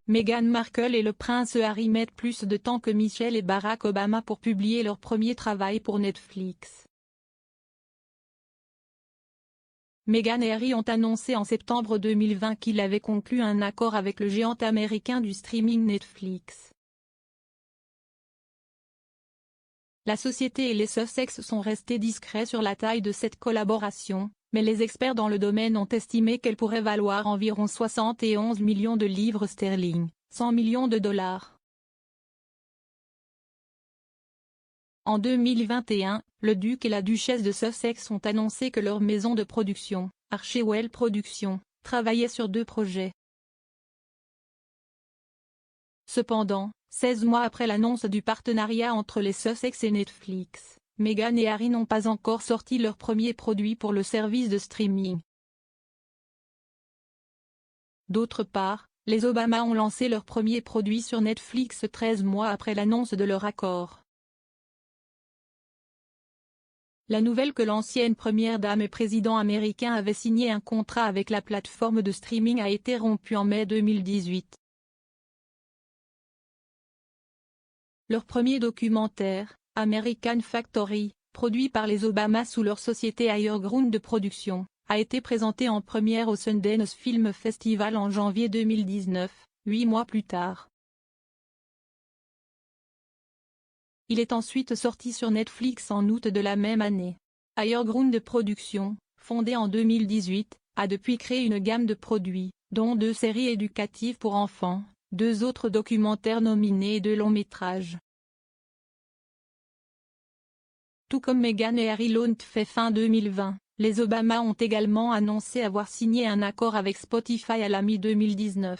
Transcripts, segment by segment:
Meghan Markle et le prince Harry mettent plus de temps que Michelle et Barack Obama pour publier leur premier travail pour Netflix. Meghan et Harry ont annoncé en septembre 2020 qu'ils avaient conclu un accord avec le géant américain du streaming Netflix. La société et les Sussex sont restés discrets sur la taille de cette collaboration, mais les experts dans le domaine ont estimé qu'elle pourrait valoir environ 71 millions de livres sterling, 100 millions de dollars. En 2021, le duc et la duchesse de Sussex ont annoncé que leur maison de production, Archewell Productions, travaillait sur 2 projets. Cependant, 16 mois après l'annonce du partenariat entre les Sussex et Netflix, Meghan et Harry n'ont pas encore sorti leur premier produit pour le service de streaming. D'autre part, les Obama ont lancé leur premier produit sur Netflix 13 mois après l'annonce de leur accord. La nouvelle que l'ancienne première dame et président américain avaient signé un contrat avec la plateforme de streaming a été rompue en mai 2018. Leur premier documentaire, American Factory, produit par les Obama sous leur société Higher Ground de production, a été présenté en première au Sundance Film Festival en janvier 2019, 8 mois plus tard. Il est ensuite sorti sur Netflix en août de la même année. Higher Ground de production, fondée en 2018, a depuis créé une gamme de produits, dont 2 séries éducatives pour enfants, 2 autres documentaires nominés et 2 longs métrages. Tout comme Meghan et Harry l'ont fait fin 2020, les Obama ont également annoncé avoir signé un accord avec Spotify à la mi-2019.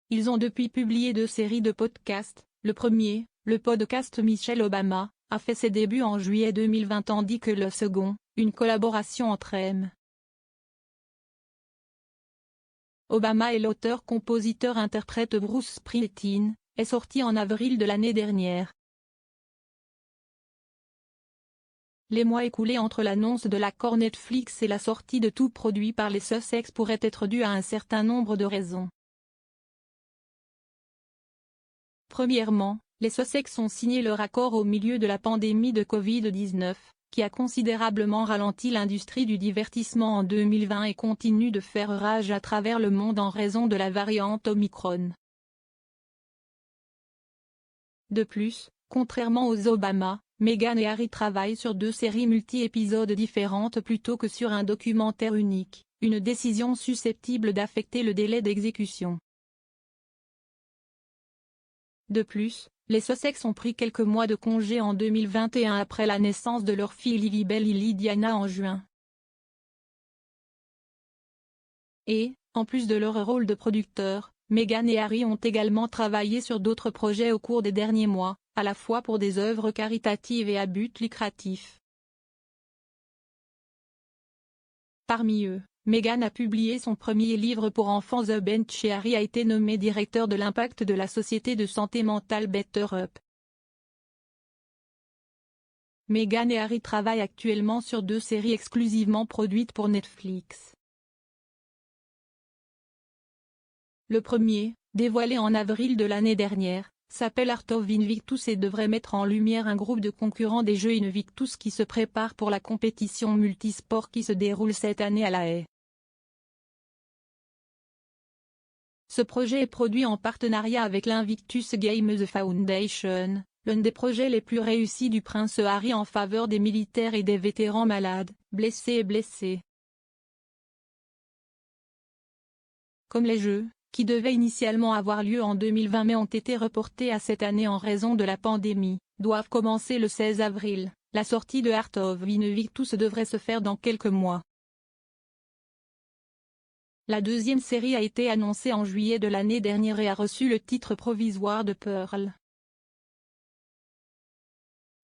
Ils ont depuis publié 2 séries de podcasts. Le premier, le podcast Michelle Obama, a fait ses débuts en juillet 2020 tandis que le second, une collaboration entre M. Obama et l'auteur-compositeur-interprète Bruce Springsteen, est sorti en avril de l'année dernière. Les mois écoulés entre l'annonce de l'accord Netflix et la sortie de tout produit par les Sussex pourraient être dus à un certain nombre de raisons. Premièrement, les Sussex ont signé leur accord au milieu de la pandémie de Covid-19, qui a considérablement ralenti l'industrie du divertissement en 2020 et continue de faire rage à travers le monde en raison de la variante Omicron. De plus, contrairement aux Obama, Meghan et Harry travaillent sur 2 séries multi-épisodes différentes plutôt que sur un documentaire unique, une décision susceptible d'affecter le délai d'exécution. De plus, les Sussex ont pris quelques mois de congé en 2021 après la naissance de leurs filles Livy Bell et Lydiana en juin. Et, en plus de leur rôle de producteurs, Meghan et Harry ont également travaillé sur d'autres projets au cours des derniers mois, à la fois pour des œuvres caritatives et à but lucratif. Parmi eux, Meghan a publié son premier livre pour enfants The Bench et Harry a été nommé directeur de l'impact de la société de santé mentale Better Up. Meghan et Harry travaillent actuellement sur 2 séries exclusivement produites pour Netflix. Le premier, dévoilé en avril de l'année dernière, s'appelle Art of Invictus et devrait mettre en lumière un groupe de concurrents des Jeux Invictus qui se préparent pour la compétition multisport qui se déroule cette année à La Haye. Ce projet est produit en partenariat avec l'Invictus Games Foundation, l'un des projets les plus réussis du prince Harry en faveur des militaires et des vétérans malades, blessés et blessés. Comme les Jeux, qui devaient initialement avoir lieu en 2020 mais ont été reportés à cette année en raison de la pandémie, doivent commencer le 16 avril, la sortie de Art of Invictus devrait se faire dans quelques mois. La deuxième série a été annoncée en juillet de l'année dernière et a reçu le titre provisoire de Pearl.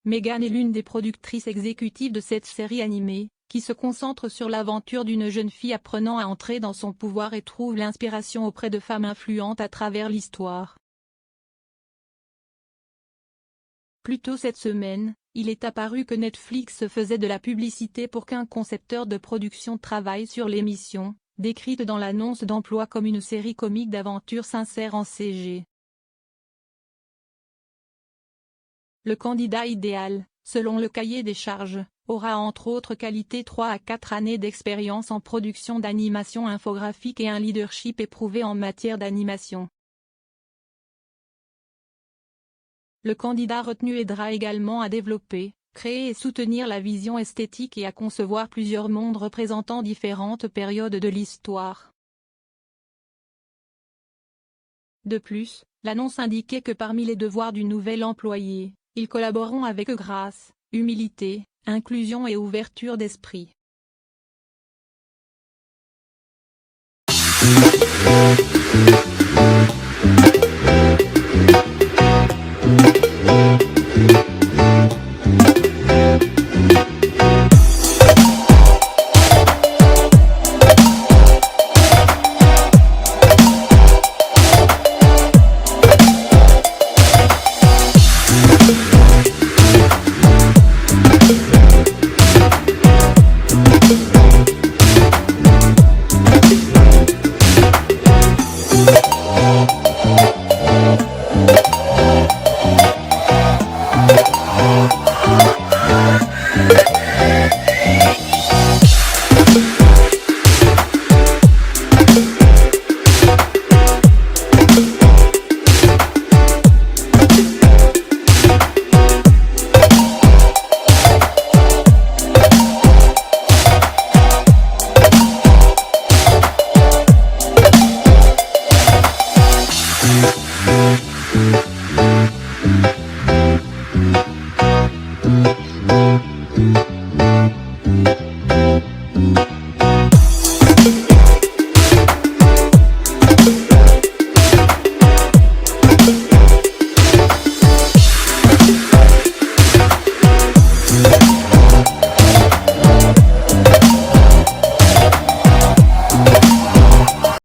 Meghan est l'une des productrices exécutives de cette série animée, qui se concentre sur l'aventure d'une jeune fille apprenant à entrer dans son pouvoir et trouve l'inspiration auprès de femmes influentes à travers l'histoire. Plus tôt cette semaine, il est apparu que Netflix faisait de la publicité pour qu'un concepteur de production travaille sur l'émission, décrite dans l'annonce d'emploi comme une série comique d'aventures sincères en CG. Le candidat idéal, selon le cahier des charges, aura entre autres qualités 3 à 4 années d'expérience en production d'animation infographique et un leadership éprouvé en matière d'animation. Le candidat retenu aidera également à développer, créer et soutenir la vision esthétique et à concevoir plusieurs mondes représentant différentes périodes de l'histoire. De plus, l'annonce indiquait que parmi les devoirs du nouvel employé, ils collaboreront avec grâce, humilité, inclusion et ouverture d'esprit.